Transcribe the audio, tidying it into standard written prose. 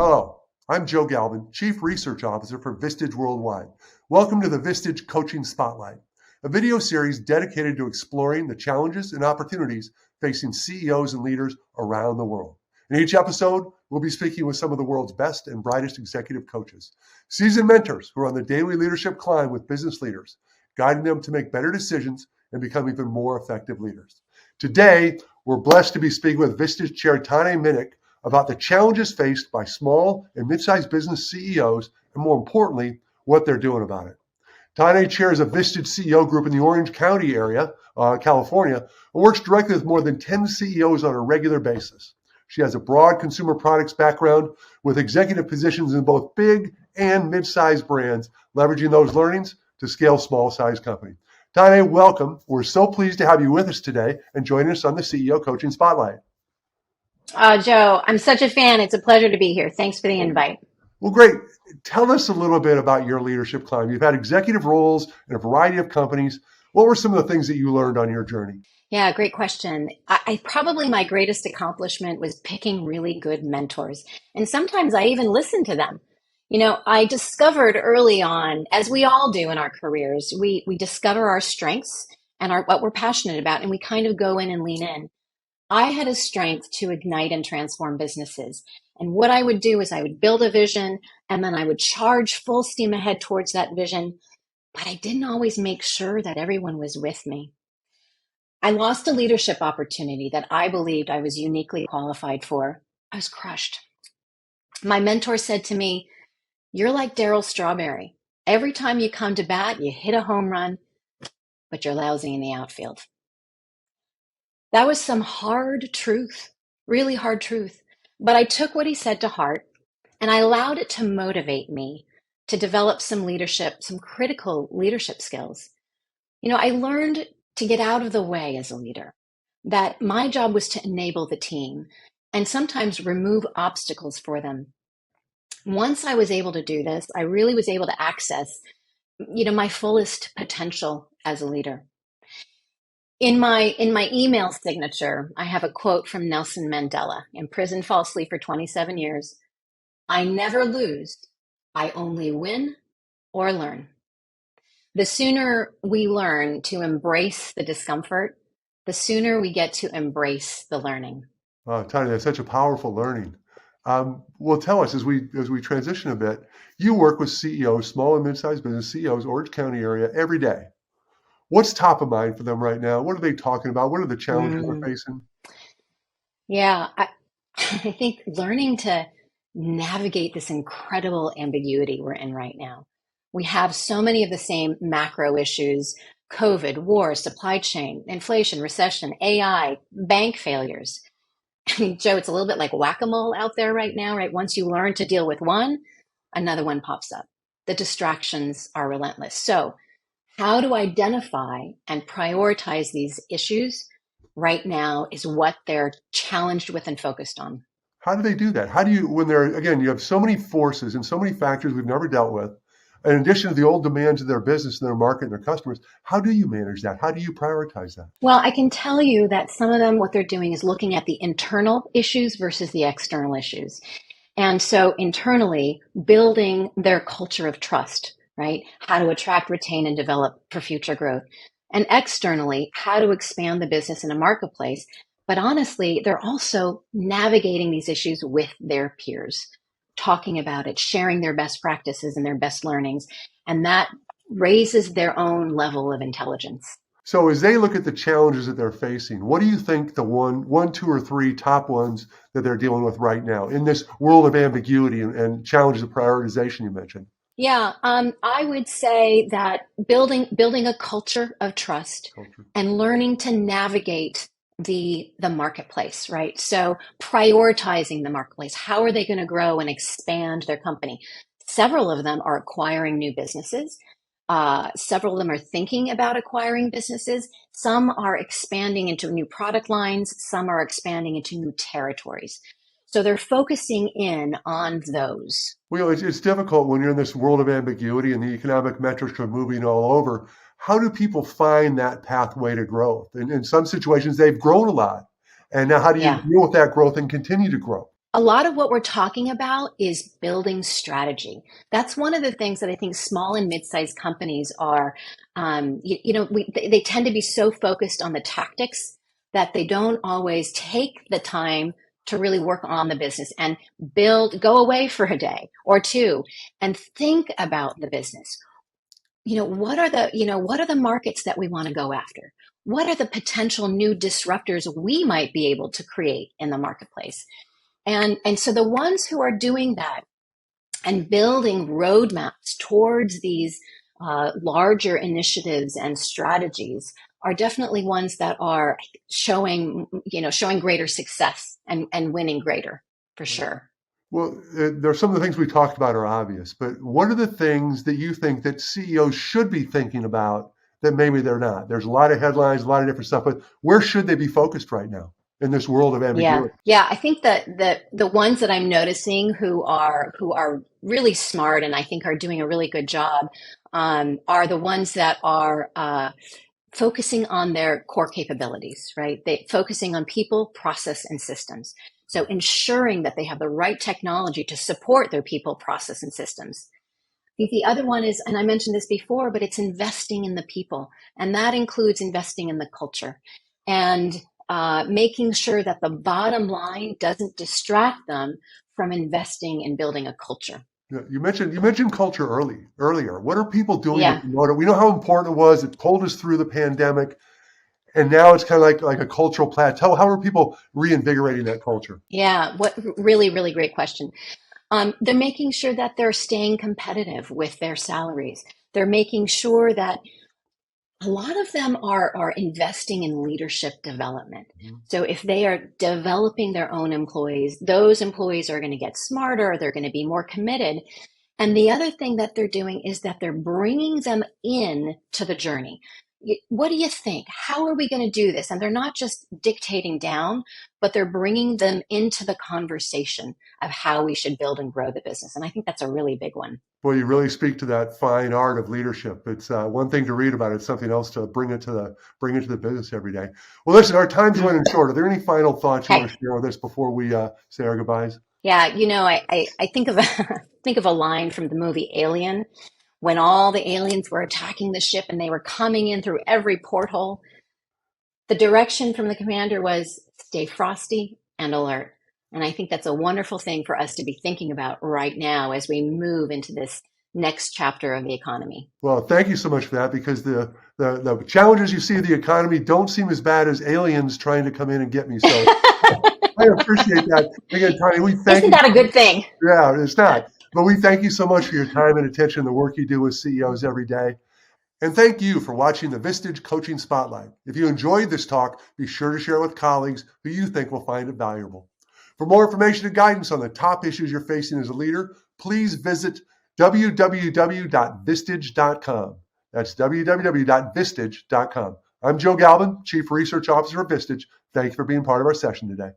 Hello, I'm Joe Galvin, Chief Research Officer for Vistage Worldwide. Welcome to the Vistage Coaching Spotlight, a video series dedicated to exploring the challenges and opportunities facing CEOs and leaders around the world. In each episode, we'll be speaking with some of the world's best and brightest executive coaches, seasoned mentors who are on the daily leadership climb with business leaders, guiding them to make better decisions and become even more effective leaders. Today, we're blessed to be speaking with Vistage Chair Tane Minnick about the challenges faced by small and mid-sized business CEOs, and more importantly, what they're doing about it. Tane chairs a Vistage CEO group in the Orange County area, California, and works directly with more than 10 CEOs on a regular basis. She has a broad consumer products background with executive positions in both big and mid-sized brands, leveraging those learnings to scale small-sized companies. Tane, welcome. We're so pleased to have you with us today and joining us on the CEO Coaching Spotlight. Joe, I'm such a fan. It's a pleasure to be here. Thanks for the invite. Well, great. Tell us a little bit about your leadership climb. You've had executive roles in a variety of companies. What were some of the things that you learned on your journey? Yeah, great question. I probably my greatest accomplishment was picking really good mentors. And sometimes I even listened to them. I discovered early on, as we all do in our careers, we discover our strengths and what we're passionate about, and we kind of go in and lean in. I had a strength to ignite and transform businesses. And what I would do is I would build a vision and then I would charge full steam ahead towards that vision. But I didn't always make sure that everyone was with me. I lost a leadership opportunity that I believed I was uniquely qualified for. I was crushed. My mentor said to me, "You're like Darryl Strawberry. Every time you come to bat, you hit a home run, but you're lousy in the outfield." That was some hard truth, really hard truth. But I took what he said to heart and I allowed it to motivate me to develop some leadership, some critical leadership skills. I learned to get out of the way as a leader, that my job was to enable the team and sometimes remove obstacles for them. Once I was able to do this, I really was able to access, my fullest potential as a leader. In my email signature, I have a quote from Nelson Mandela, imprisoned falsely for 27 years. "I never lose. I only win or learn." The sooner we learn to embrace the discomfort, the sooner we get to embrace the learning. Tanya, that's such a powerful learning. Well, tell us as we transition a bit. You work with CEOs, small and mid-sized business CEOs, Orange County area, every day. What's top of mind for them right now? What are they talking about? What are the challenges they're facing? Yeah, I think learning to navigate this incredible ambiguity we're in right now. We have so many of the same macro issues: COVID, war, supply chain, inflation, recession, AI, bank failures. I mean, Joe, it's a little bit like whack-a-mole out there right now, right? Once you learn to deal with one, another one pops up. The distractions are relentless. So how to identify and prioritize these issues right now is what they're challenged with and focused on. How do they do that? How do you, when they're, again, you have so many forces and so many factors we've never dealt with, in addition to the old demands of their business and their market and their customers, how do you manage that? How do you prioritize that? Well, I can tell you that some of them, what they're doing is looking at the internal issues versus the external issues. And so internally, building their culture of trust, right? How to attract, retain, and develop for future growth. And externally, how to expand the business in a marketplace. But honestly, they're also navigating these issues with their peers, talking about it, sharing their best practices and their best learnings. And that raises their own level of intelligence. So as they look at the challenges that they're facing, what do you think the one, two, or three top ones that they're dealing with right now in this world of ambiguity and challenges of prioritization you mentioned? Yeah, I would say that building a culture of trust and learning to navigate the marketplace, right? So prioritizing the marketplace. How are they going to grow and expand their company? Several of them are acquiring new businesses. Several of them are thinking about acquiring businesses. Some are expanding into new product lines. Some are expanding into new territories. So they're focusing in on those. Well, it's difficult when you're in this world of ambiguity and the economic metrics are moving all over. How do people find that pathway to growth? And in some situations, they've grown a lot. And now how do you deal with that growth and continue to grow? A lot of what we're talking about is building strategy. That's one of the things that I think small and mid-sized companies are, they tend to be so focused on the tactics that they don't always take the time to really work on the business and go away for a day or two and think about the business. What are the markets that we want to go after? What are the potential new disruptors we might be able to create in the marketplace? And so the ones who are doing that and building roadmaps towards these larger initiatives and strategies are definitely ones that are showing greater success and winning greater for sure. Well, there are some of the things we talked about are obvious, but what are the things that you think that CEOs should be thinking about that maybe they're not? There's a lot of headlines, a lot of different stuff, but where should they be focused right now in this world of Yeah, ambiguity? yeah. I think that the ones that I'm noticing who are really smart and I think are doing a really good job are the ones that are focusing on their core capabilities, right? They focusing on people, process, and systems. So ensuring that they have the right technology to support their people, process, and systems. I think the other one is, and I mentioned this before, but it's investing in the people. And that includes investing in the culture and making sure that the bottom line doesn't distract them from investing in building a culture. Yeah, you mentioned culture earlier. What are people doing to Yeah. promote it? We know how important it was. It pulled us through the pandemic, and now it's kind of like a cultural plateau. How are people reinvigorating that culture? Yeah. What really, really great question. They're making sure that they're staying competitive with their salaries. They're making sure that a lot of them are investing in leadership development. Mhm. So if they are developing their own employees, those employees are going to get smarter, they're going to be more committed. And the other thing that they're doing is that they're bringing them in to the journey. What do you think? How are we going to do this? And they're not just dictating down, but they're bringing them into the conversation of how we should build and grow the business. And I think that's a really big one. Boy, you really speak to that fine art of leadership. It's one thing to read about it; it's something else to bring it to the business every day. Well, listen, our time's running short. Are there any final thoughts you want Okay. to share with us before we say our goodbyes? Yeah, I think of think of a line from the movie Alien when all the aliens were attacking the ship and they were coming in through every porthole. The direction from the commander was stay frosty and alert. And I think that's a wonderful thing for us to be thinking about right now as we move into this next chapter of the economy. Well, thank you so much for that because the challenges you see in the economy don't seem as bad as aliens trying to come in and get me. So I appreciate that. Again, Tony, we thank Isn't you. that a good thing? Yeah, it's not. But we thank you so much for your time and attention, the work you do with CEOs every day. And thank you for watching the Vistage Coaching Spotlight. If you enjoyed this talk, be sure to share it with colleagues who you think will find it valuable. For more information and guidance on the top issues you're facing as a leader, please visit www.vistage.com. That's www.vistage.com. I'm Joe Galvin, Chief Research Officer of Vistage. Thank you for being part of our session today.